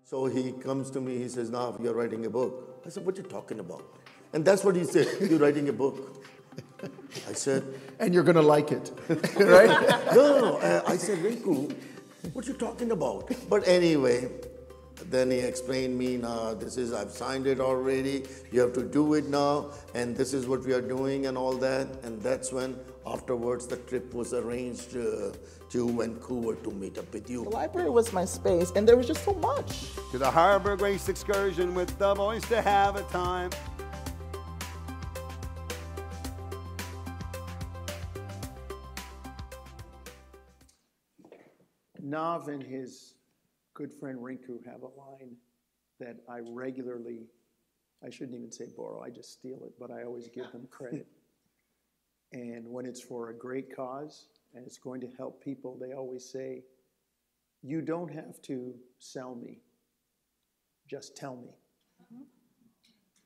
So he comes to me, he says, Nav, you're writing a book. I said, what are you talking about? And that's what he said, you're writing a book. I said, and you're going to like it, right? no. I said, Rinku, what are you talking about? But anyway, then he explained me, nah, I've signed it already, you have to do it now, and this is what we are doing and all that. And that's when, afterwards, the trip was arranged to Vancouver to meet up with you. The library was my space, and there was just so much. To the Harbor Grace excursion with the boys to have a time. Nav and his good friend Rinku have a line that I regularly, I shouldn't even say borrow, I just steal it, but I always give them credit. And when it's for a great cause and it's going to help people, they always say, you don't have to sell me, just tell me.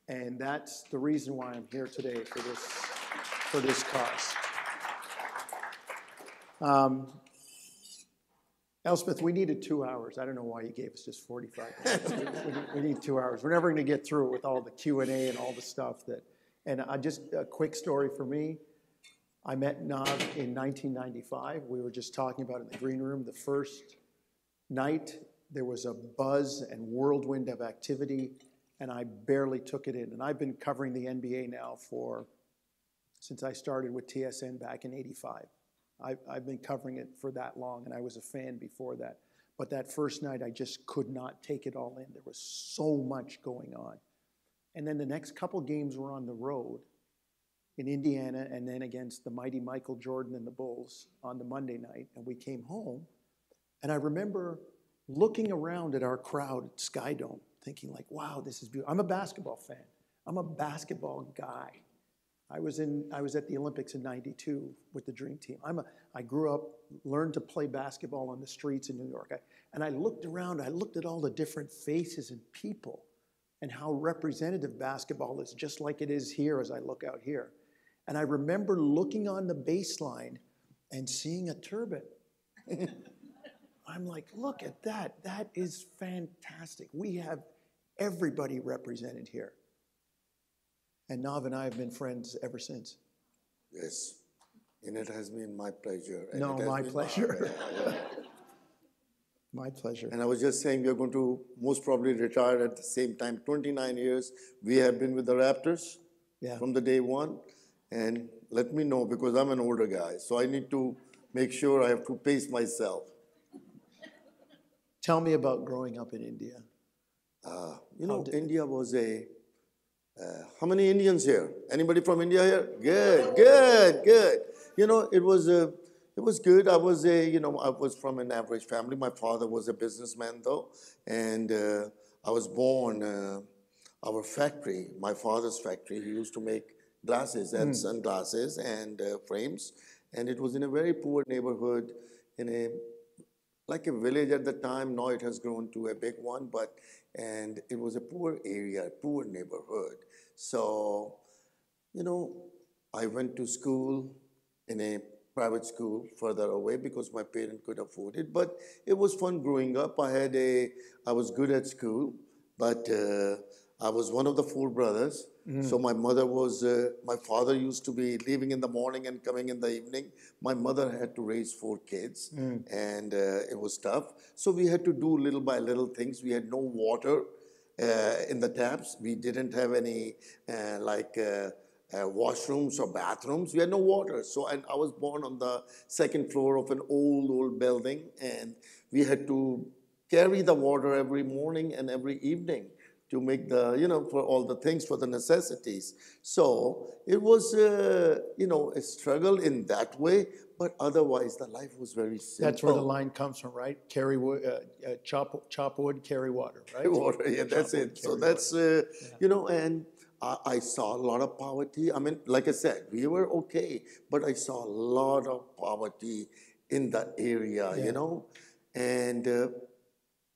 And that's the reason why I'm here today for this cause. Elspeth, we needed 2 hours. I don't know why you gave us just 45 minutes. we need 2 hours. We're never going to get through it with all the Q&A and all the stuff that. And just a quick story for me. I met Nav in 1995. We were just talking about it in the green room. The first night, there was a buzz and whirlwind of activity, and I barely took it in. And I've been covering the NBA now since I started with TSN back in '85. I've been covering it for that long, and I was a fan before that. But that first night, I just could not take it all in. There was so much going on. And then the next couple games were on the road in Indiana, and then against the mighty Michael Jordan and the Bulls on the Monday night. And we came home, and I remember looking around at our crowd at Sky Dome, thinking like, wow, this is beautiful. I'm a basketball fan. I'm a basketball guy. I was at the Olympics in '92 with the Dream Team. I grew up, learned to play basketball on the streets in New York. And I looked around, I looked at all the different faces and people and how representative basketball is, just like it is here as I look out here. And I remember looking on the baseline and seeing a turban. I'm like, look at that. That is fantastic. We have everybody represented here. And Nav and I have been friends ever since. Yes, and it has been my pleasure. No, my pleasure. My pleasure. And I was just saying, we are going to most probably retire at the same time. 29 years we have been with the Raptors from the day one. And let me know, because I'm an older guy, so I need to make sure I have to pace myself. Tell me about growing up in India. India was how many Indians here? Anybody from India here? Good. It was good. I was from an average family. My father was a businessman though, and I was born, our factory, my father's factory, he used to make glasses and sunglasses and frames, and it was in a very poor neighborhood, like a village at the time. Now it has grown to a big one, and it was a poor area, poor neighborhood. So, I went to school in a private school further away because my parents could afford it. But it was fun growing up. I was good at school, but I was one of the four brothers. So my father used to be leaving in the morning and coming in the evening. My mother had to raise four kids, and it was tough. So we had to do little by little things. We had no water in the taps. We didn't have any washrooms or bathrooms. We had no water. And I was born on the second floor of an old building, and we had to carry the water every morning and every evening to make for all the things, for the necessities. So it was, a struggle in that way, but otherwise the life was very simple. That's where the line comes from, right? Carry wood, chop wood, carry water, right? Water, yeah, that's it. So that's, and I saw a lot of poverty. I mean, like I said, we were okay, but I saw a lot of poverty in that area,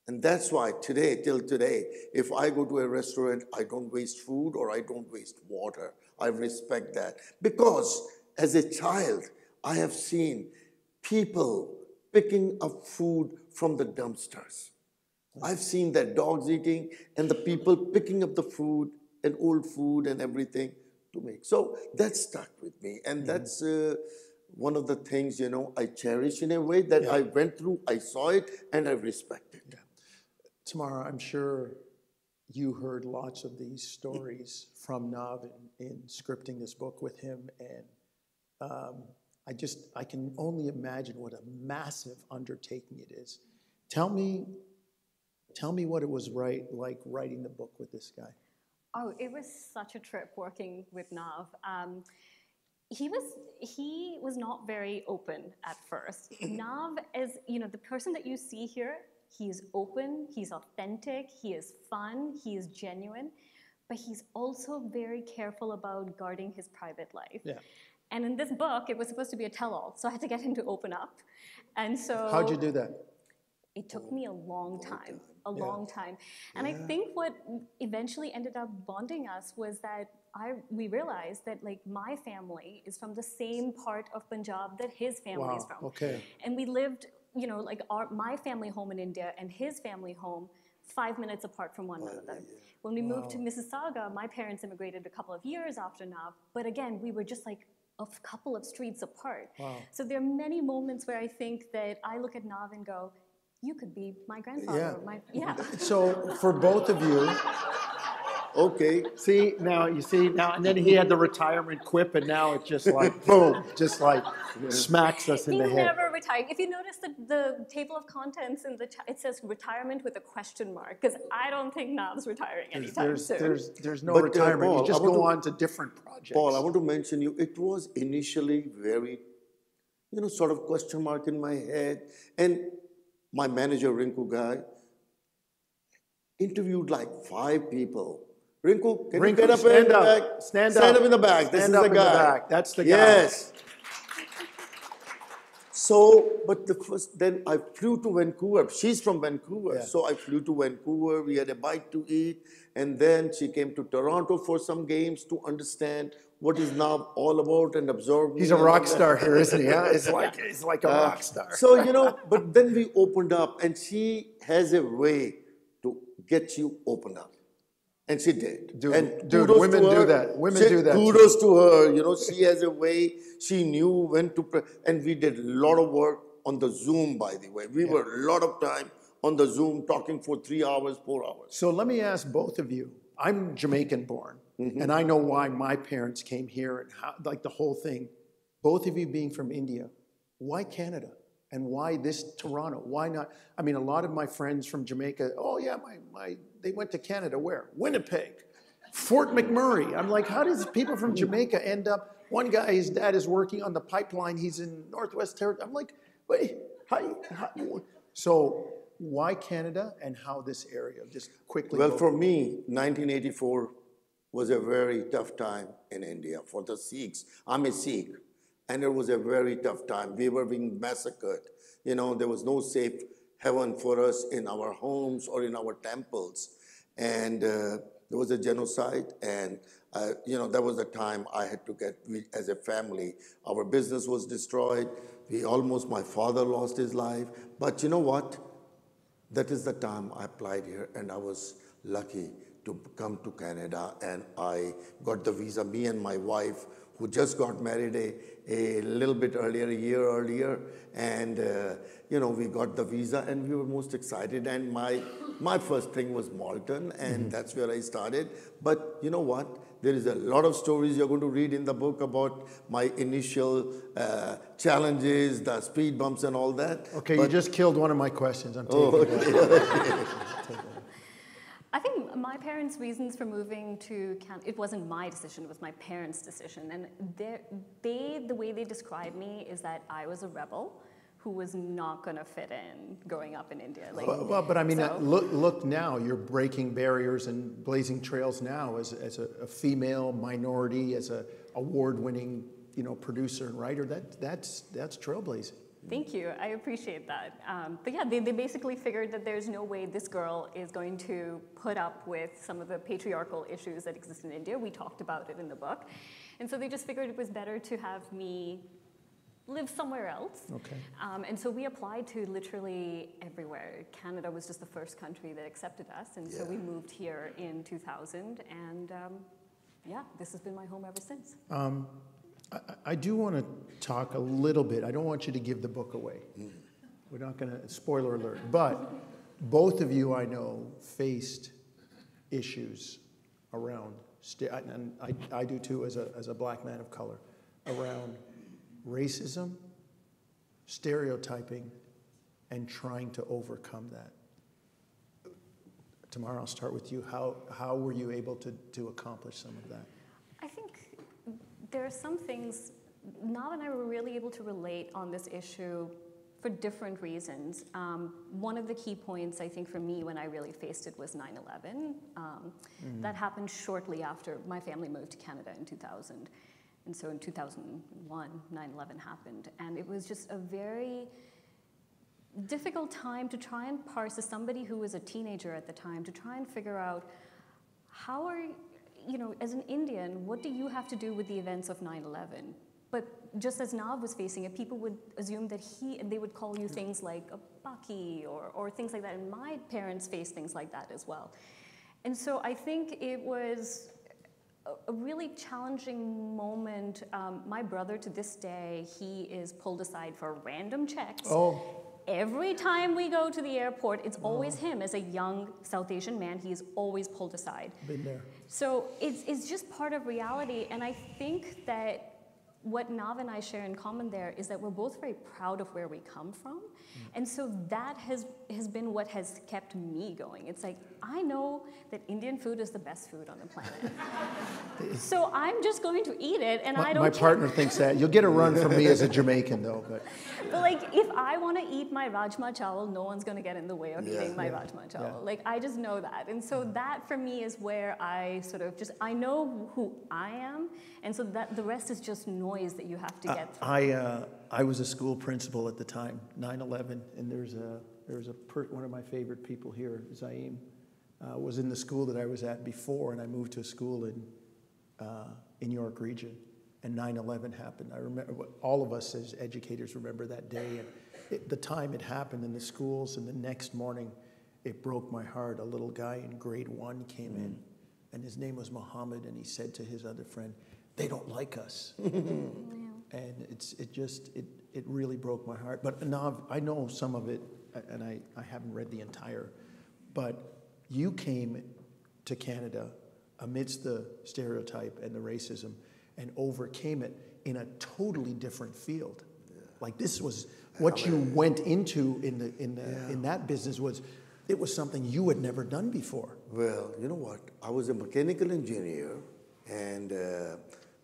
and that's why till today, if I go to a restaurant, I don't waste food or I don't waste water. I respect that. Because as a child, I have seen people picking up food from the dumpsters. I've seen that dogs eating and the people picking up the food and old food and everything to make. So that stuck with me. And that's one of the things, you know, I cherish in a way that I went through, I saw it, and I respect it. Yeah. Tamara, I'm sure you heard lots of these stories from Nav in scripting this book with him. And I can only imagine what a massive undertaking it is. Tell me what it was like writing the book with this guy. Oh, it was such a trip working with Nav. He was not very open at first. Nav is, you know, the person that you see here, he is open, he's authentic, he is fun, he is genuine, but he's also very careful about guarding his private life. Yeah. And in this book, it was supposed to be a tell-all, so I had to get him to open up. And so how'd you do that? It took me a long time. And I think what eventually ended up bonding us was that we realized that like my family is from the same part of Punjab that his family is from. Okay. And we lived, you know, like my family home in India and his family home 5 minutes apart from one another. When we moved to Mississauga, my parents immigrated a couple of years after Nav, but again, we were just like a couple of streets apart. Wow. So there are many moments where I think that I look at Nav and go, you could be my grandfather. So for both of you, okay. You see now, and then he had the retirement quip, and now it's just like boom, just like smacks us in the head. He's never retiring. If you notice the table of contents in the it says retirement with a question mark, because I don't think Nav's retiring anytime soon. There's no retirement. Paul, you just go on to different projects. Paul, I want to mention you. It was initially very, you know, sort of question mark in my head, and my manager, Rinku guy, interviewed like 5 people. Rinku, can you get up in the back? Stand up in the back. This is the guy. That's the guy. Yes. So, but then I flew to Vancouver. She's from Vancouver. Yeah. So I flew to Vancouver. We had a bite to eat. And then she came to Toronto for some games to understand what is Nav all about and absorb me. He's a rock star here, isn't he? Huh? He's like a rock star. So, you know, but then we opened up, and she has a way to get you opened up. And she did. Dude, women do that. Women do that. Kudos to her. You know, she has a way. She knew when to, and we did a lot of work on the Zoom, by the way. We were a lot of time on the Zoom talking for 3 hours, 4 hours. So let me ask both of you. I'm Jamaican born, and I know why my parents came here and how, like the whole thing. Both of you being from India, why Canada? And why this Toronto? Why not? I mean, a lot of my friends from Jamaica, oh yeah, they went to Canada. Where? Winnipeg, Fort McMurray. I'm like, how does people from Jamaica end up? One guy, his dad is working on the pipeline. He's in Northwest Territory. I'm like, wait, how? So why Canada and how this area? Just quickly. Well, for me, 1984 was a very tough time in India for the Sikhs. I'm a Sikh. And it was a very tough time. We were being massacred. You know, there was no safe haven for us in our homes or in our temples. And there was a genocide. And, you know, that was the time I had to as a family, our business was destroyed. My father lost his life. But you know what? That is the time I applied here. And I was lucky to come to Canada. And I got the visa, me and my wife, who just got married a little bit earlier, a year earlier, and you know, we got the visa, and we were most excited. And my first thing was Malton, and that's where I started. But you know what? There is a lot of stories you're going to read in the book about my initial challenges, the speed bumps, and all that. Okay, you just killed one of my questions. I'm taking that. I think my parents' reasons for moving to Canada, it wasn't my decision, it was my parents' decision. And the way they describe me is that I was a rebel who was not going to fit in growing up in India. Like, but I mean, look now, you're breaking barriers and blazing trails now as a female minority, as a award-winning, you know, producer and writer. That's trailblazing. Thank you. I appreciate that. But yeah, they basically figured that there's no way this girl is going to put up with some of the patriarchal issues that exist in India. We talked about it in the book. And so they just figured it was better to have me live somewhere else. Okay. And so we applied to literally everywhere. Canada was just the first country that accepted us, and so we moved here in 2000, and yeah, this has been my home ever since. I do want to talk a little bit. I don't want you to give the book away. We're not going to, spoiler alert, but both of you I know faced issues around, and I do too as a black man of color, around racism, stereotyping, and trying to overcome that. Tamara, I'll start with you. How were you able to accomplish some of that? I think there are some things, Nav and I were really able to relate on this issue for different reasons. One of the key points, I think, for me when I really faced it was 9/11. That happened shortly after my family moved to Canada in 2000. And so in 2001, 9/11 happened. And it was just a very difficult time to try and parse, as somebody who was a teenager at the time, to try and figure out how are, you know, as an Indian, what do you have to do with the events of 9/11? But just as Nav was facing it, people would assume that they would call you things like a Baki or things like that. And my parents faced things like that as well. And so I think it was a really challenging moment. My brother, to this day, he is pulled aside for random checks. Oh. Every time we go to the airport, it's always him. As a young South Asian man, he is always pulled aside. Been there. So it's just part of reality. And I think that what Nav and I share in common there is that we're both very proud of where we come from. And so that has been what has kept me going. It's like, I know that Indian food is the best food on the planet. So I'm just going to eat it, and I don't My care. partner thinks that. You'll get a run from me as a Jamaican, though. But like, if I want to eat my rajma chawal, no one's going to get in the way of eating my rajma chawal. Yeah. Like, I just know that. And so that, for me, is where I sort of just, I know who I am, and so that the rest is just noise that you have to get through. I was a school principal at the time, 9/11, and there's one of my favorite people here, Zaim, was in the school that I was at before, and I moved to a school in York Region, and 9/11 happened. I remember, all of us as educators remember that day, and the time it happened in the schools, and the next morning, it broke my heart. A little guy in grade 1 came in, and his name was Muhammad, and he said to his other friend, "They don't like us." And it really broke my heart. But Nav, I know some of it, and I haven't read the entire, but you came to Canada amidst the stereotype and the racism and overcame it in a totally different field. Yeah. Like, this was what you went into in that business it was something you had never done before. Well, you know what? I was a mechanical engineer and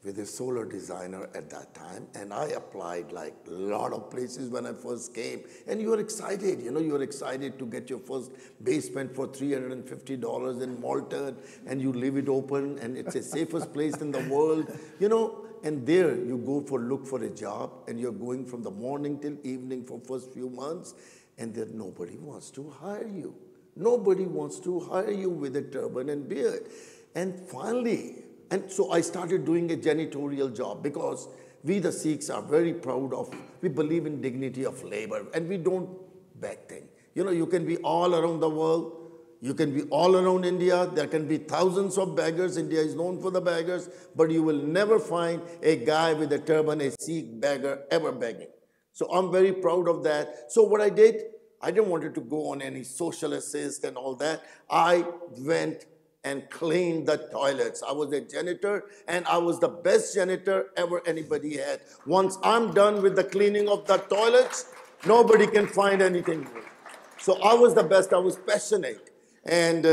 with a solar designer at that time, and I applied like a lot of places when I first came. And you are excited, you are excited to get your first basement for $350 in Malton, and you leave it open, and it's the safest place in the world, And there you go look for a job, and you're going from the morning till evening for first few months, and then nobody wants to hire you. Nobody wants to hire you with a turban and beard. And finally, and so I started doing a janitorial job, because we the Sikhs are very proud we believe in dignity of labor, and we don't beg things. You can be all around the world, you can be all around India, there can be thousands of beggars, India is known for the beggars, but you will never find a guy with a turban, a Sikh beggar, ever begging. So I'm very proud of that. So what I did, I didn't want to go on any social assist and all that. I went and cleaned the toilets. I was a janitor, and I was the best janitor ever anybody had. Once I'm done with the cleaning of the toilets, nobody can find anything new. So I was the best. I was passionate. And,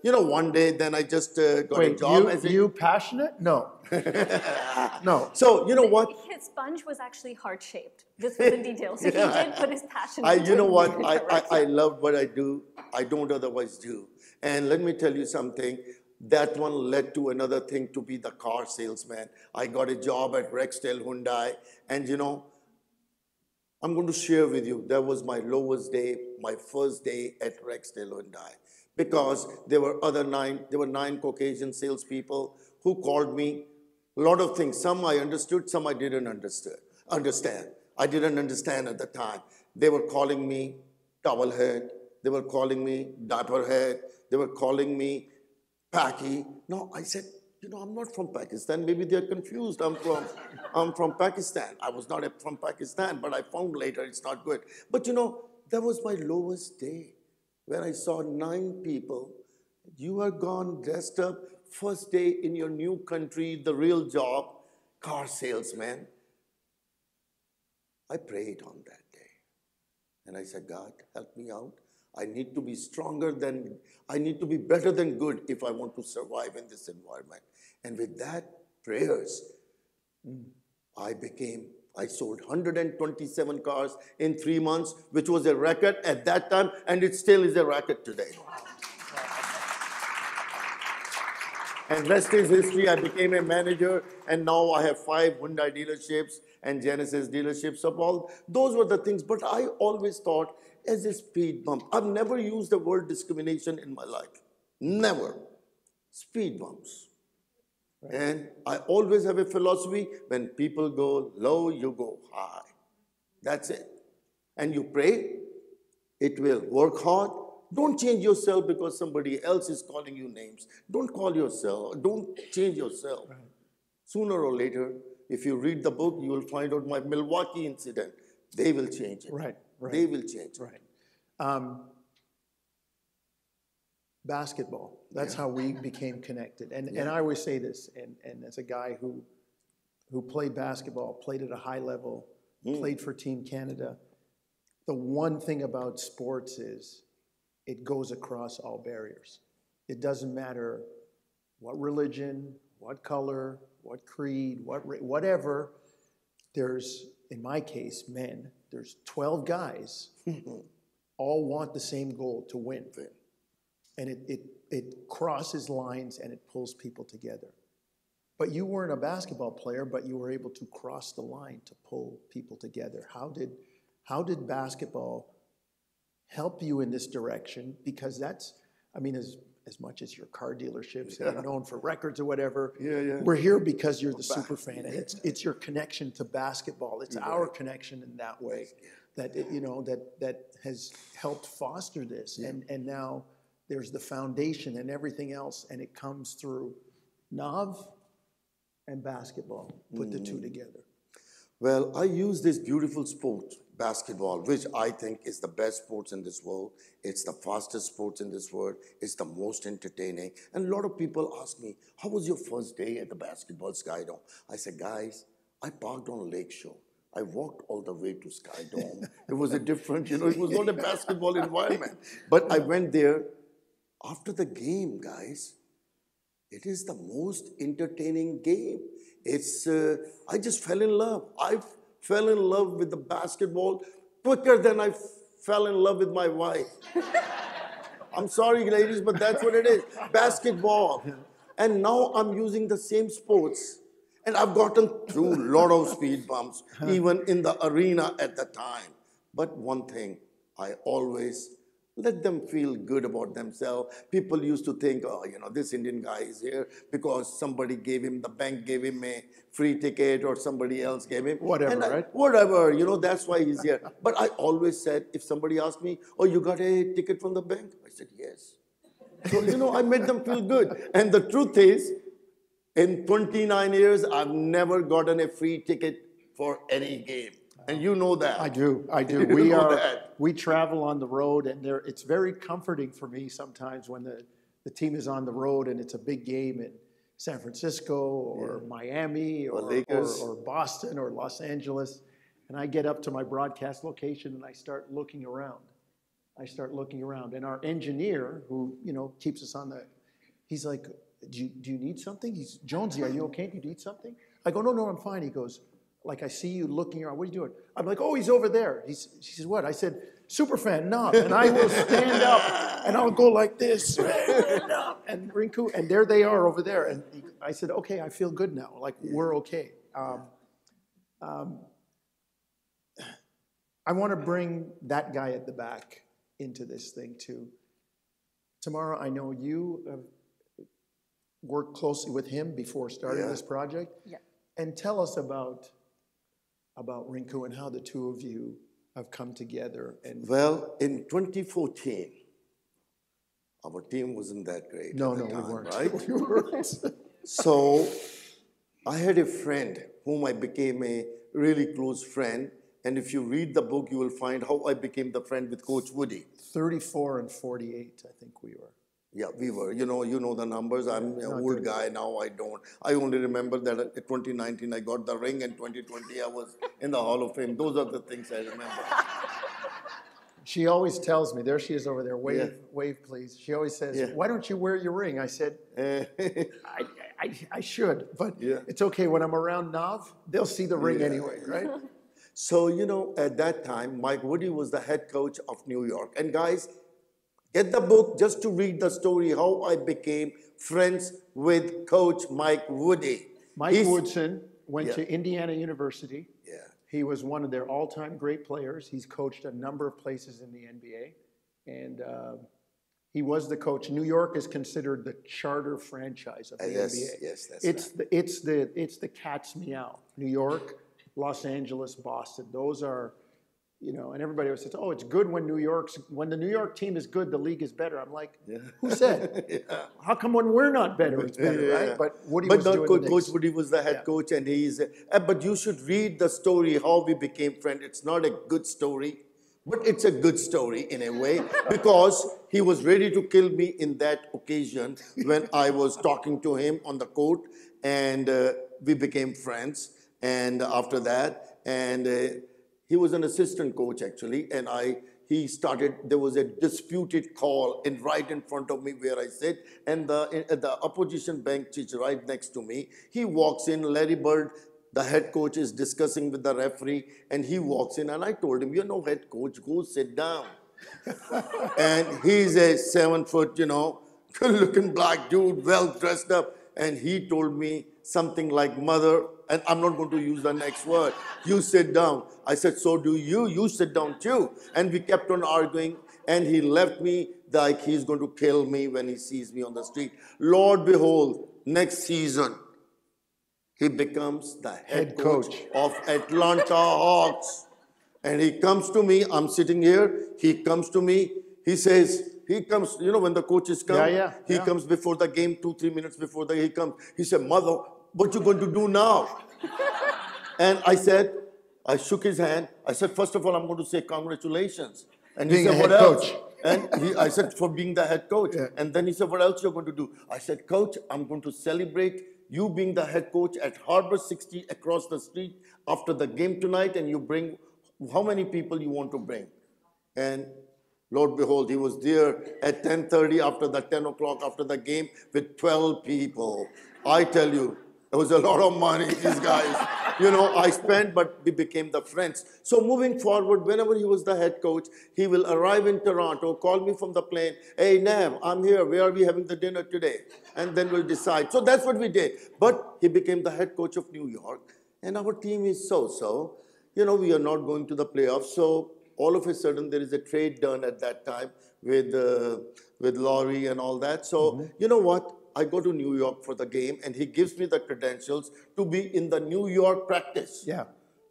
one day, then I just got a job. You passionate? No. No. So, you know what? His sponge was actually heart-shaped. This was in detail. So he did put his passion into it. You know what? I love what I do. I don't otherwise do. And let me tell you something. That one led to another thing, to be the car salesman. I got a job at Rexdale Hyundai. And, I'm going to share with you, that was my lowest day, my first day at Rexdale Hyundai. Because there were 9 Caucasian salespeople who called me. A lot of things. Some I understood, some I didn't understand. I didn't understand at the time. They were calling me towel head. They were calling me diaper head. They were calling me Paki. No, I said, I'm not from Pakistan. Maybe they're confused. I'm from Pakistan. I was not from Pakistan, but I found later it's not good. But that was my lowest day when I saw 9 people. You are gone, dressed up, first day in your new country, the real job, car salesman. I prayed on that day. And I said, God, help me out. I need to be I need to be better than good if I want to survive in this environment. And with that prayers, I sold 127 cars in 3 months, which was a record at that time, and it still is a record today. And rest is history. I became a manager, and now I have 5 Hyundai dealerships and Genesis dealerships of all. Those were the things, but I always thought as a speed bump. I've never used the word discrimination in my life. Never. Speed bumps. Right. And I always have a philosophy, when people go low, you go high. That's it. And you pray, it will work hard. Don't change yourself because somebody else is calling you names. Don't call yourself, don't change yourself. Right. Sooner or later, if you read the book, you will find out my Milwaukee incident. They will change it. Right. They will change it. Right. Basketball, that's how we became connected. And I always say this, and as a guy who played basketball, played at a high level, played for Team Canada, the one thing about sports is it goes across all barriers. It doesn't matter what religion, what color, what creed, whatever. There's, in my case, men, there's 12 guys, all want the same goal, to win. And it crosses lines and it pulls people together. But you weren't a basketball player, but you were able to cross the line to pull people together. How did basketball help you in this direction? Because that's, I mean, as much as your car dealerships are known for records or whatever, we're here because you're the super fan. And it's your connection to basketball. It's our connection in that way that that has helped foster this. And now there's the foundation and everything else, and it comes through Nav and basketball. Put the two together. Well, I use this beautiful sport, basketball, which I think is the best sports in this world. It's the fastest sports in this world. It's the most entertaining. And a lot of people ask me, how was your first day at the basketball Skydome? I said, guys, I parked on Lake Shore. I walked all the way to Skydome. It was a different, it was not a basketball environment. But I went there after the game, guys. It is the most entertaining game. It's, I just fell in love. I fell in love with the basketball quicker than I fell in love with my wife. I'm sorry, ladies, but that's what it is. Basketball. And now I'm using the same sports. And I've gotten through a lot of speed bumps, even in the arena at the time. But one thing, I always let them feel good about themselves. People used to think, oh, this Indian guy is here because somebody gave him, the bank gave him a free ticket or somebody else gave him. Whatever, right? Whatever, that's why he's here. But I always said, if somebody asked me, oh, you got a ticket from the bank? I said, yes. So, I made them feel good. And the truth is, in 29 years, I've never gotten a free ticket for any game. And you know that. I do. We travel on the road, and it's very comforting for me sometimes when the team is on the road and it's a big game in San Francisco or Miami or Boston or Los Angeles. And I get up to my broadcast location and I start looking around. And our engineer, who keeps us on he's like, do you need something? He's, Jonesy, are you okay? Do you need something? I go, no, I'm fine. He goes, like, I see you looking around. What are you doing? I'm like, oh, he's over there. She says, what? I said, Superfan Nav. And I will stand up and I'll go like this. And Rinku, and there they are over there. And I said, okay, I feel good now. Like, we're okay. I want to bring that guy at the back into this thing too. Tamara, I know you have worked closely with him before starting this project. Yeah. And tell us about about Rinku and how the two of you have come together. And Well, in 2014, our team wasn't that great no, at the we time, weren't. right? We weren't. So I had a friend whom I became a really close friend. And if you read the book, you will find how I became the friend with Coach Woody. 34 and 48, I think we were. Yeah, we were. You know the numbers. I'm an old guy now. I don't. I only remember that in 2019 I got the ring, and 2020 I was in the Hall of Fame. Those are the things I remember. She always tells me, there she is over there, wave, Yeah. wave please. She always says, Yeah. why don't you wear your ring? I said, I should, but Yeah. it's okay. When I'm around Nav, they'll see the ring anyway, right? So, at that time, Mike Woody was the head coach of New York. And guys, get the book just to read the story how I became friends with Coach Mike Woody. Mike Woodson went Yeah. to Indiana University. Yeah. He was one of their all-time great players. He's coached a number of places in the NBA. And he was the coach. New York is considered the charter franchise of the Yes, NBA. yes, that's It's the cat's meow. New York, Los Angeles, Boston. Those are, and everybody always says, oh, it's good when when the New York team is good, the league is better. I'm like, who said? How come when we're not better, it's better, right? But Woody was doing the Knicks. Coach Woody was the head coach, and but you should read the story how we became friends. It's not a good story, but it's a good story in a way because he was ready to kill me in that occasion when I was talking to him on the court, and we became friends. And after that, he was an assistant coach actually, and there was a disputed call right in front of me where I sit, and the opposition bench is right next to me. He walks in, Larry Bird, the head coach, is discussing with the referee, and he walks in, and I told him, head coach, go sit down. And he's a 7-foot, good-looking black dude, well dressed up, and he told me something like, mother, and I'm not going to use the next word, you sit down. I said, so do you sit down too. And we kept on arguing, and he left me like he's going to kill me when he sees me on the street. Lord behold, next season, he becomes the head coach of Atlanta Hawks. And he comes to me, I'm sitting here, he comes to me, he says, when the coaches come, he comes before the game, 2-3 minutes before he comes. He said, mother, what you going to do now? And I shook his hand. I said, first of all, I'm going to say congratulations. And he said, what else? And I said, for being the head coach. Yeah. And then he said, what else you're going to do? I said, coach, I'm going to celebrate you being the head coach at Harbor 60 across the street after the game tonight, and you bring how many people you want to bring. And Lord behold, he was there at 10:30 after the 10 o'clock after the game with 12 people. I tell you, it was a lot of money, these guys. I spent, but we became the friends. So moving forward, whenever he was the head coach, he will arrive in Toronto, call me from the plane. Hey, Nav, I'm here. Where are we having the dinner today? And then we'll decide. So that's what we did. But he became the head coach of New York. And our team is so-so. We are not going to the playoffs. So all of a sudden, there is a trade done at that time with Laurie and all that. So you know what? I go to New York for the game, and he gives me the credentials to be in the New York practice. Yeah.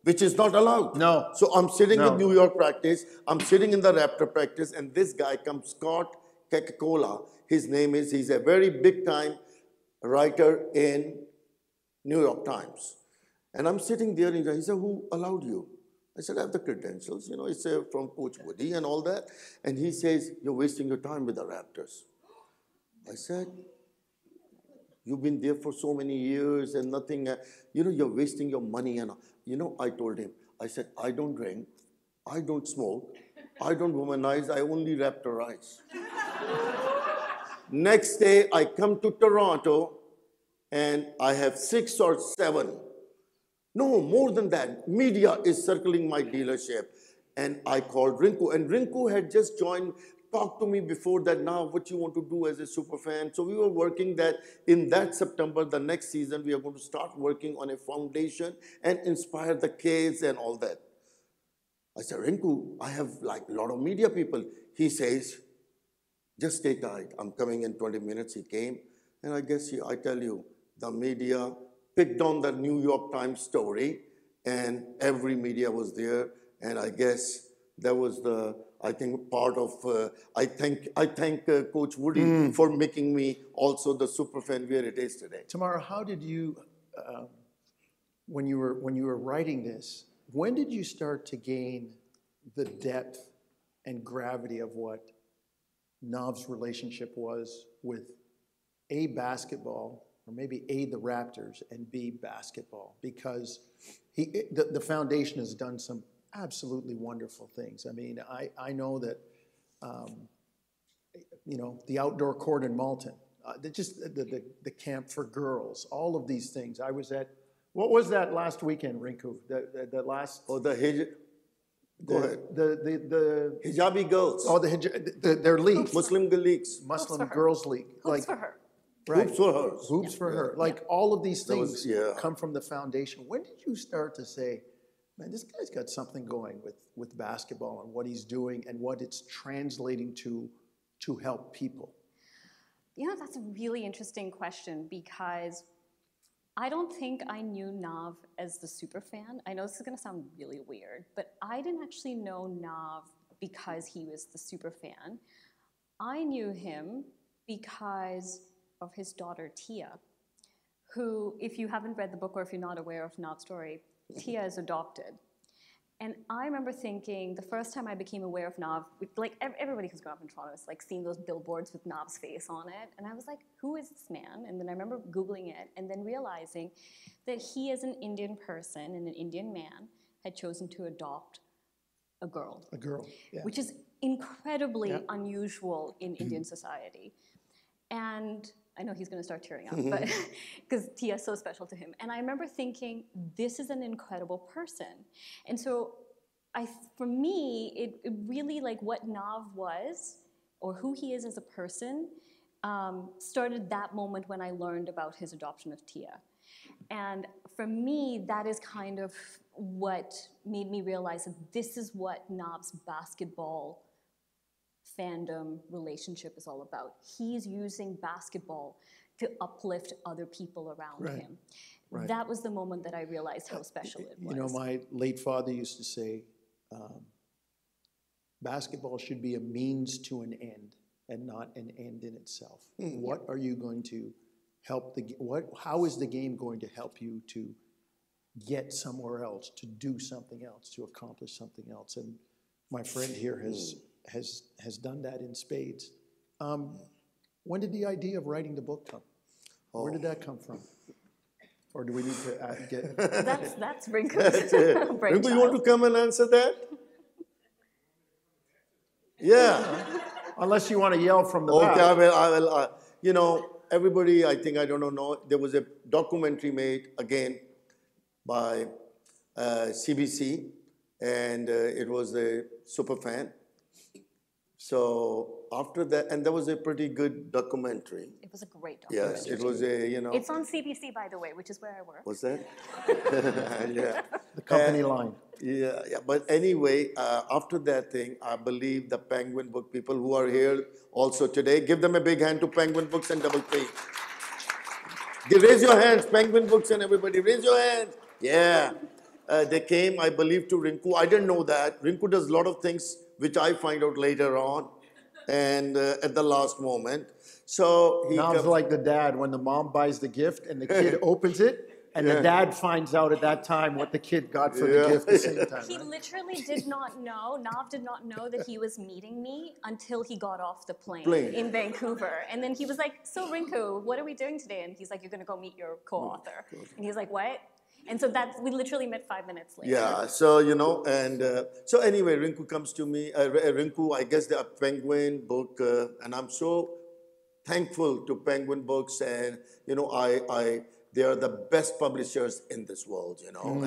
Which is not allowed. No. So I'm sitting in New York practice. I'm sitting in the Raptor practice, and this guy comes, Scott Coca-Cola. His name is, he's a very big-time writer in New York Times. And I'm sitting there, and he said, who allowed you? I said, I have the credentials. It's from Coach Woody and all that. And he says, you're wasting your time with the Raptors. I said, you've been there for so many years and nothing, you're wasting your money. And, I told him, I said, I don't drink, I don't smoke, I don't womanize, I only Raptorize. Next day, I come to Toronto and I have 6 or 7, no, more than that, media is circling my dealership. And I called Rinku, and Rinku had just joined, talked to me before that, now what you want to do as a super fan. So we were working that in that September, the next season, we are going to start working on a foundation and inspire the kids and all that. I said, Rinku, I have a lot of media people. He says, just stay tight. I'm coming in 20 minutes. He came, and I guess I tell you, the media picked on the New York Times story, and every media was there. And I guess that was I think part of, I thank Coach Woody for making me also the superfan where it is today. Tamara, how did you, when you were writing this, when did you start to gain the depth and gravity of what Nav's relationship was with A, basketball, or maybe A, the Raptors, and B, basketball? Because the foundation has done some absolutely wonderful things. I mean, I know that, the outdoor court in Malton, the camp for girls, all of these things. I was at, what was that last weekend, Rinku? The last... Oh, go ahead. The Hijabi girls. Oh, their leagues. Muslim leagues. Muslim Girls League. Hoops for her. Right. Hoops for her. Hoops for her. Like all of these things yeah. come from the foundation. When did you start to say, man, this guy's got something going with basketball and what he's doing and what it's translating to help people? You know, that's a really interesting question because I don't think I knew Nav as the super fan. I know this is going to sound really weird, but I didn't actually know Nav because he was the super fan. I knew him because of his daughter, Tia, who, if you haven't read the book or if you're not aware of Nav's story, Tia is adopted. And I remember thinking, the first time I became aware of Nav, like everybody who's grown up in Toronto has like seen those billboards with Nav's face on it. And I was like, who is this man? And then I remember Googling it and then realizing that he, as an Indian person and an Indian man, had chosen to adopt a girl. A girl, yeah. Which is incredibly unusual in Indian society. And I know he's going to start tearing up, but because Tia is so special to him. And I remember thinking, this is an incredible person. And so for me, it really, like what Nav was, or who he is as a person, started that moment when I learned about his adoption of Tia. And for me, that is kind of what made me realize that this is what Nav's basketball fandom relationship is all about. He's using basketball to uplift other people around him. Right. That was the moment that I realized how special it was. You know, my late father used to say, basketball should be a means to an end and not an end in itself. What are you going to help how is the game going to help you to get somewhere else, to do something else, to accomplish something else? And my friend here has done that in spades. When did the idea of writing the book come? Where did that come from? Or do we need to get... That's Rinku's Rinku, you want to come and answer that? Yeah. Unless you want to yell from the back. Okay, I will. You know, everybody, I think, I don't know, there was a documentary made, again, by CBC, and it was a Superfan. So after that, and that was a pretty good documentary. It was a great documentary. Yes, it was a, you know. It's on CBC, by the way, which is where I work. What's that? Yeah. The company line. Yeah, but anyway, after that thing, I believe the Penguin Book people who are here also today, give them a big hand to Penguin Books and Double P. Raise your hands, Penguin Books and everybody, raise your hands. Yeah. They came, I believe, to Rinku. I didn't know that. Rinku does a lot of things which I find out later on and at the last moment. So he Nav's like the dad when the mom buys the gift and the kid opens it, and the dad finds out at that time what the kid got for the gift at the same time. He literally did not know, Nav did not know that he was meeting me until he got off the plane in Vancouver. And then he was like, so Rinku, what are we doing today? And he's like, you're going to go meet your co-author. And he's like, what? And so we literally met 5 minutes later. Yeah, so, you know, and so anyway, Rinku comes to me. Rinku, I guess the Penguin Book, and I'm so thankful to Penguin Books, and, you know, they are the best publishers in this world, you know.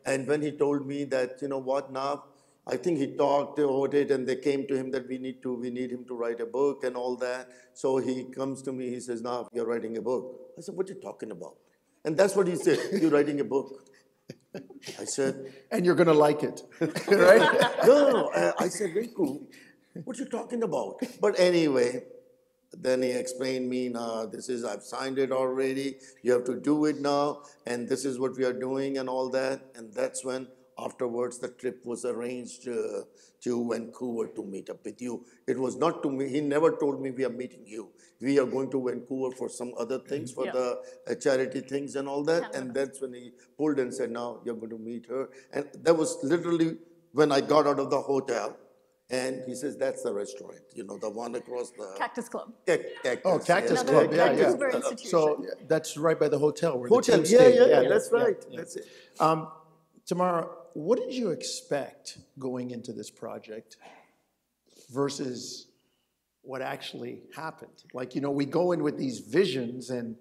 And when he told me that, you know what, Nav, I think he talked about it, and they came to him that we need him to write a book and all that. So he comes to me, he says, Nav, you're writing a book. I said, what are you talking about? And that's what he said, you're writing a book. I said... And you're going to like it, right? No, I said, Rinku, what are you talking about? But anyway, then he explained me, nah, I've signed it already, you have to do it now, and this is what we are doing and all that. And that's when afterwards the trip was arranged to Vancouver to meet up with you. It was not to me, he never told me we are meeting you. We are going to Vancouver for some other things, for the charity things and all that. And that's when he pulled and said, now you're going to meet her. And that was literally when I got out of the hotel. And he says, that's the restaurant, the one across the... Cactus Club. Cactus. Oh, Cactus Another Club, yeah, Cactus yeah. Club institution. So that's right by the hotel. Where Hotel, the team stayed. that's right. That's it. Tamara, what did you expect going into this project versus what actually happened? Like, we go in with these visions and,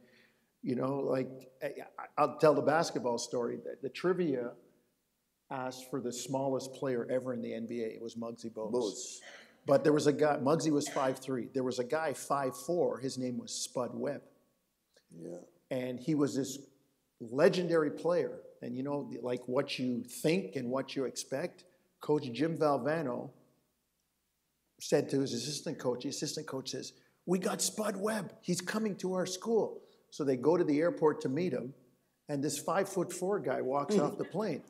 I'll tell the basketball story. The trivia asked for the smallest player ever in the NBA. It was Muggsy Bogues. But there was a guy, Muggsy was 5'3". There was a guy 5'4". His name was Spud Webb. Yeah. And he was this legendary player. And like what you think and what you expect, Coach Jim Valvano said to his assistant coach, the assistant coach says, we got Spud Webb. He's coming to our school. So they go to the airport to meet him. And this 5'4" guy walks off the plane.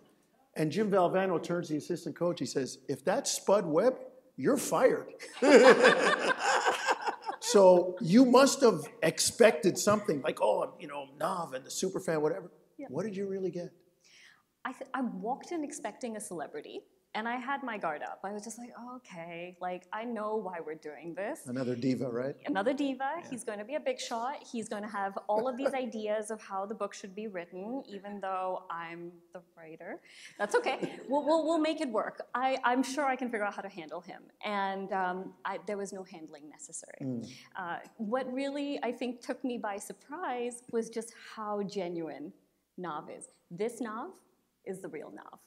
And Jim Valvano turns to the assistant coach. He says, if that's Spud Webb, you're fired. So you must have expected something like, Nav and the Superfan, whatever. Yeah. What did you really get? I walked in expecting a celebrity, and I had my guard up. I was just like, oh, okay, I know why we're doing this. Another diva, right? Another diva. Yeah. He's going to be a big shot. He's going to have all of these ideas of how the book should be written, even though I'm the writer. That's okay. We'll make it work. I'm sure I can figure out how to handle him. And there was no handling necessary. What really, I think, took me by surprise was just how genuine Nav is. This Nav is the real Nav.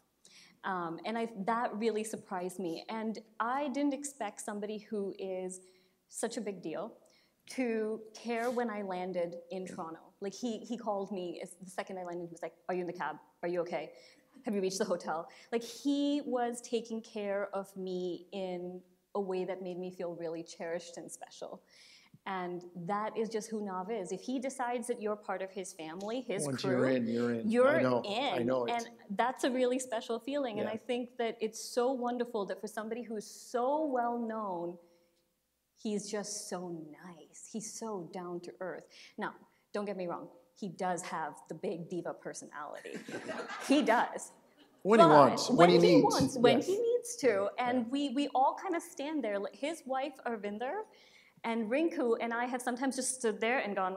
And that really surprised me. And I didn't expect somebody who is such a big deal to care when I landed in Toronto. Like, he called me the second I landed. He was like, are you in the cab? Are you okay? Have you reached the hotel? Like, he was taking care of me in a way that made me feel really cherished and special. And that is just who Nav is. If he decides that you're part of his family, his Once crew, you're in. You're I know, in. I know it. And that's a really special feeling. Yeah. And I think that it's so wonderful that for somebody who's so well known, he's just so nice. He's so down to earth. Now, don't get me wrong. He does have the big diva personality. He does. When he wants, when he needs. Wants, when he needs to. And we all kind of stand there. His wife, Arvinder, and Rinku and I have sometimes just stood there and gone,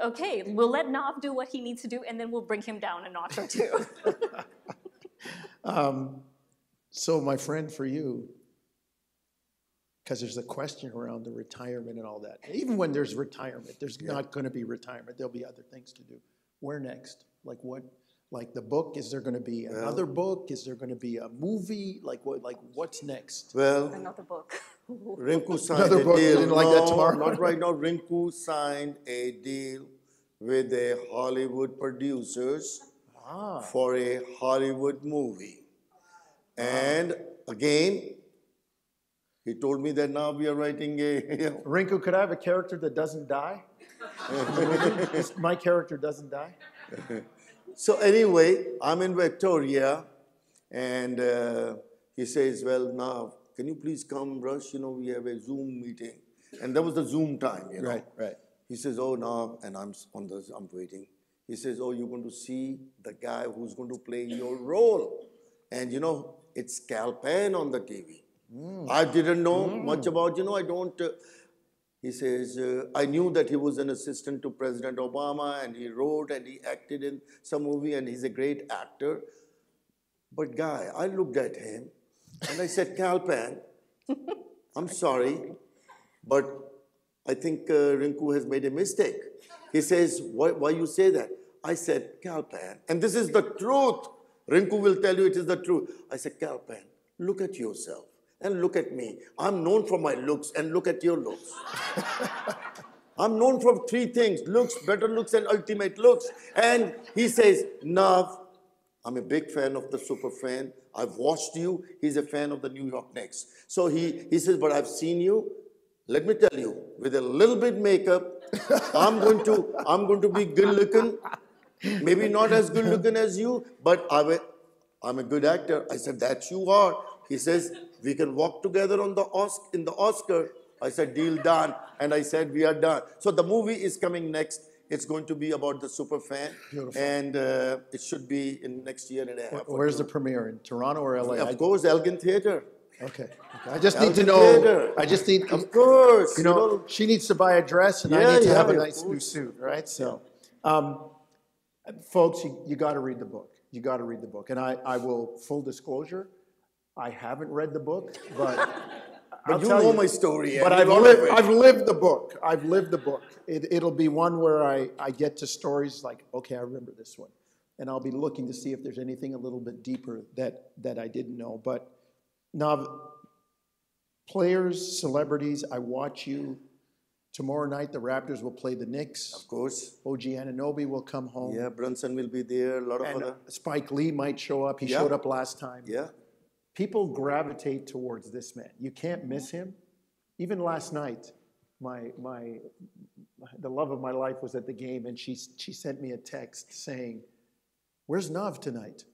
okay, we'll let Nav do what he needs to do, and then we'll bring him down a notch or two. So my friend, for you, because there's a question around the retirement and all that. Even when there's retirement, there's not going to be retirement. There'll be other things to do. Where next? Like what? Like the book? Is there going to be another book? Is there going to be a movie? Like what? Like what's next? Well, another book. Rinku signed Another a book. deal. You didn't like that, Tamara? Not right now. Rinku signed a deal with a Hollywood producers for a Hollywood movie. And again, he told me that now we are writing a... Rinku, could I have a character that doesn't die? My character doesn't die? So anyway, I'm in Victoria, and he says, well, now, can you please come, Rush? We have a Zoom meeting. And that was the Zoom time, Right. He says, oh, no, and I'm waiting. He says, oh, you're going to see the guy who's going to play your role. And, it's Cal Penn on the TV. I didn't know much about, I don't... He says, I knew that he was an assistant to President Obama, and he wrote and he acted in some movie, and he's a great actor. But Guy, I looked at him, and I said, Cal Penn, I'm sorry, but I think Rinku has made a mistake. He says, why you say that? I said, Cal Penn, and this is the truth. Rinku will tell you it is the truth. I said, Cal Penn, look at yourself. And look at me. I'm known for my looks, and look at your looks. I'm known for three things: looks, better looks, and ultimate looks. And he says, Nav, I'm a big fan of the Superfan. I've watched you. He's a fan of the New York Knicks. So he says, but I've seen you let me tell you, with a little bit makeup, I'm going to be good looking. Maybe not as good looking as you, but I'm a good actor. I said, that you are. He says, we can walk together on in the Oscar. I said, deal done. And I said, we are done. So the movie is coming next. It's going to be about the Superfan. Beautiful. And it should be in next year and a half. Where's the premiere, in Toronto or LA? Of course, Elgin Theatre. Okay. I just need to Elgin know. Theatre. I just need. Of course. You know, she needs to buy a dress, and I Yeah, need to have a yeah, nice of new course. suit, right? So, folks, you got to read the book. You got to read the book. And I will, full disclosure, I haven't read the book, but I'll you tell know my story. But and I've you love it. lived the book. I've lived the book. It'll be one where I get to stories like, okay, I remember this one. And I'll be looking to see if there's anything a little bit deeper that I didn't know. But Nav, players, celebrities, I watch you. Tomorrow night, the Raptors will play the Knicks. Of course. OG Anunoby will come home. Yeah, Brunson will be there. A lot of And other. Spike Lee might show up. He Yeah. showed up last time. Yeah. People gravitate towards this man. You can't miss him. Even last night, the love of my life was at the game, and she sent me a text saying, "Where's Nav tonight?"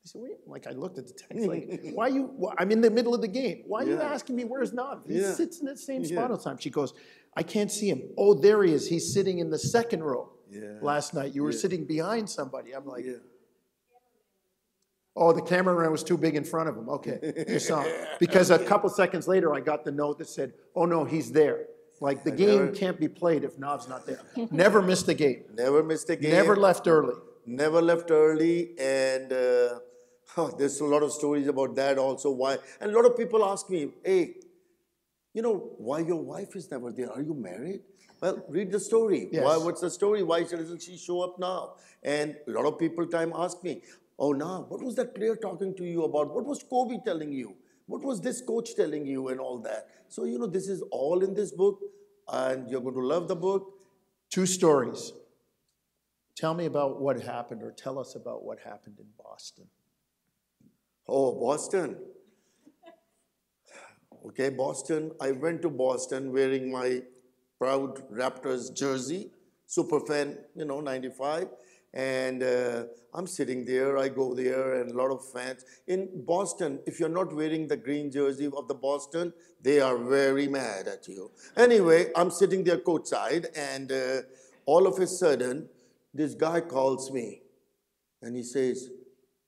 I said, "Wait." Like, I looked at the text, like, "Why you? I'm in the middle of the game. Why are you Yeah. asking me where's Nav? He Yeah. sits in the same Yeah. spot all the time." She goes, "I can't see him." "Oh, there he is. He's sitting in the second row." Yeah. Last night, you were Yeah. sitting behind somebody. I'm like, Yeah. "Oh, the cameraman was too big in front of him." Okay, you saw him. Because a couple seconds later, I got the note that said, "Oh no, he's there." Like, the game can't be played if Nav's not there. Never missed a game. Never missed a game. Never left early. Never left early. And there's a lot of stories about that also. Why? And a lot of people ask me, hey, you know, why your wife is never there? Are you married? Well, read the story. Yes. What's the story? Why doesn't she show up now? And a lot of people time ask me, oh, now, what was that player talking to you about? What was Kobe telling you? What was this coach telling you and all that? So, you know, this is all in this book, and you're going to love the book. 2 stories. Tell me about what happened, or tell us about what happened in Boston. Oh, Boston. Okay, Boston. I went to Boston wearing my proud Raptors jersey, Superfan, 95. And I'm sitting there, I go there, and a lot of fans. In Boston, if you're not wearing the green jersey of the Boston, they are very mad at you. Anyway, I'm sitting there courtside, and all of a sudden, this guy calls me, and he says,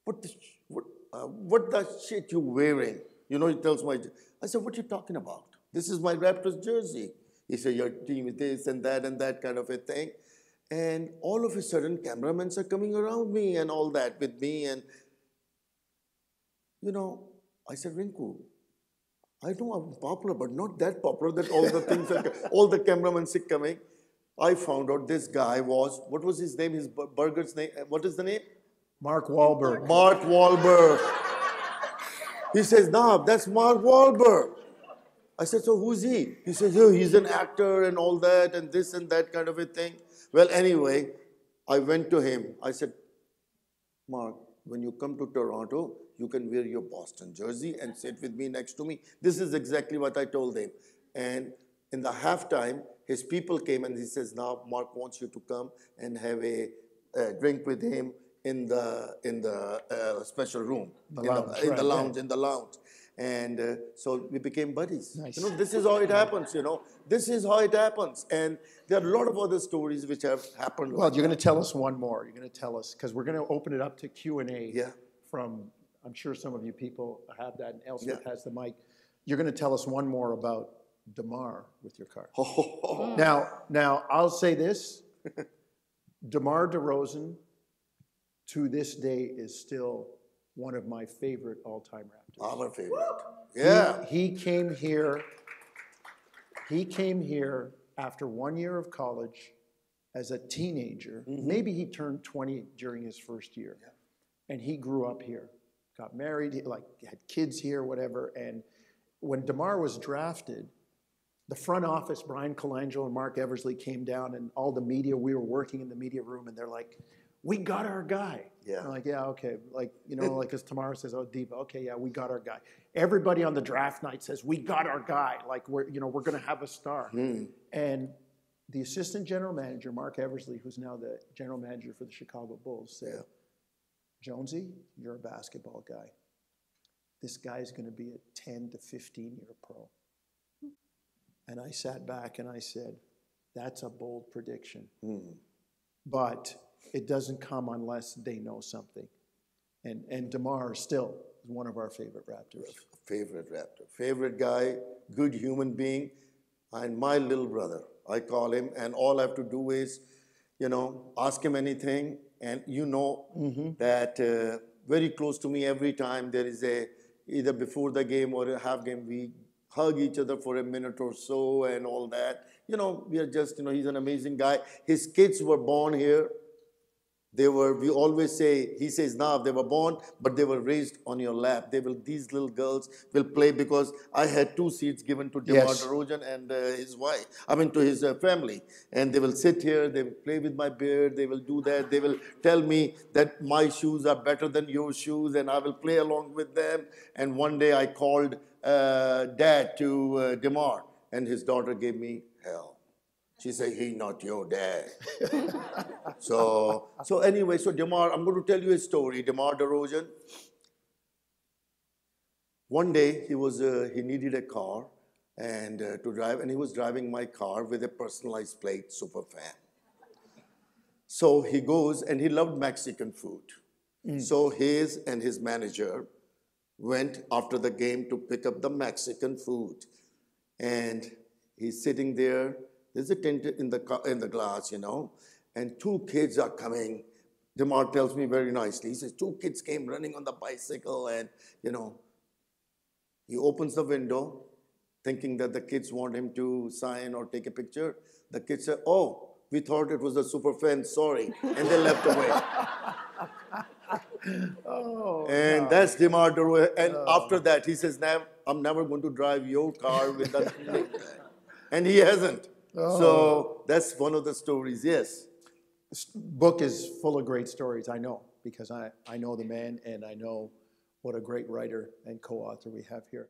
what the shit you wearing? He tells I said, what you talking about? This is my Raptors jersey. He said, your team is this and that kind of a thing. And all of a sudden, cameramen are coming around me and all that with me. And, I said, Rinku, I know I'm popular, but not that popular that all the things all the cameramen are coming. I found out this guy was, what was his name? His burger's name? What is the name? Mark Wahlberg. Mark Wahlberg. He says, nah, that's Mark Wahlberg. I said, so who's he? He says, oh, he's an actor and all that and this and that kind of a thing. Well, anyway, I went to him. I said, Mark, when you come to Toronto, you can wear your Boston jersey and sit with me next to me. This is exactly what I told him. And in the halftime, his people came and he says, now Mark wants you to come and have a drink with him in the special room, in the lounge. And so we became buddies. Nice. This is how it happens, This is how it happens. And there are a lot of other stories which have happened. Well, you're going to tell us one more. You're going to tell us, because we're going to open it up to Q&A from, I'm sure some of you people have that, and Elspeth has the mic. You're going to tell us one more about DeMar with your car. Now, I'll say this. DeMar DeRozan, to this day, is still one of my favorite all-time Raptors. Our favorite. Yeah. He came here after 1 year of college as a teenager. Maybe he turned 20 during his first year. Yeah. And he grew up here, got married, had kids here, whatever. And when DeMar was drafted, the front office, Brian Colangelo and Mark Eversley, came down, and all the media, we were working in the media room, and they're like, we got our guy. Yeah. I'm like, yeah, okay. Like, you know, like as Tamara says, oh, Diva, okay, yeah, we got our guy. Everybody on the draft night says, we got our guy. Like, we're going to have a star. And the assistant general manager, Mark Eversley, who's now the general manager for the Chicago Bulls, said, Jonesy, you're a basketball guy. This guy's going to be a 10 to 15-year pro. And I sat back and I said, that's a bold prediction. But it doesn't come unless they know something. And DeMar still is one of our favorite Raptors. Favorite Raptor. Favorite guy, good human being, and my little brother, I call him, and all I have to do is, you know, ask him anything, and you know that very close to me every time there is either before the game or a half game, we hug each other for a minute or so and all that. You know, we are just, you know, he's an amazing guy. His kids were born here. We always say, he says, Nav, they were born, but they were raised on your lap. These little girls will play because I had 2 seats given to Tamara Baluja and his wife, to his family. And they will sit here, they will play with my beard, they will do that. They will tell me that my shoes are better than your shoes and I will play along with them. And one day I called dad to Demar and his daughter gave me hell. She said, he's not your dad. So anyway, so DeMar, I'm going to tell you a story. DeMar DeRozan, one day he needed a car and to drive, and he was driving my car with a personalized plate, Superfan. So he goes, and he loved Mexican food. So his and his manager went after the game to pick up the Mexican food. And he's sitting there. There's a tint in the glass, you know, and 2 kids are coming. DeMar tells me very nicely. He says, 2 kids came running on the bicycle and, you know, he opens the window thinking that the kids want him to sign or take a picture. The kids say, oh, we thought it was a super fan, sorry. And they left away. And that's DeMar DeRozan. And after that, he says, I'm never going to drive your car with that. And he hasn't. So that's one of the stories, yes. This book is full of great stories, I know, because I know the man and I know what a great writer and co-author we have here.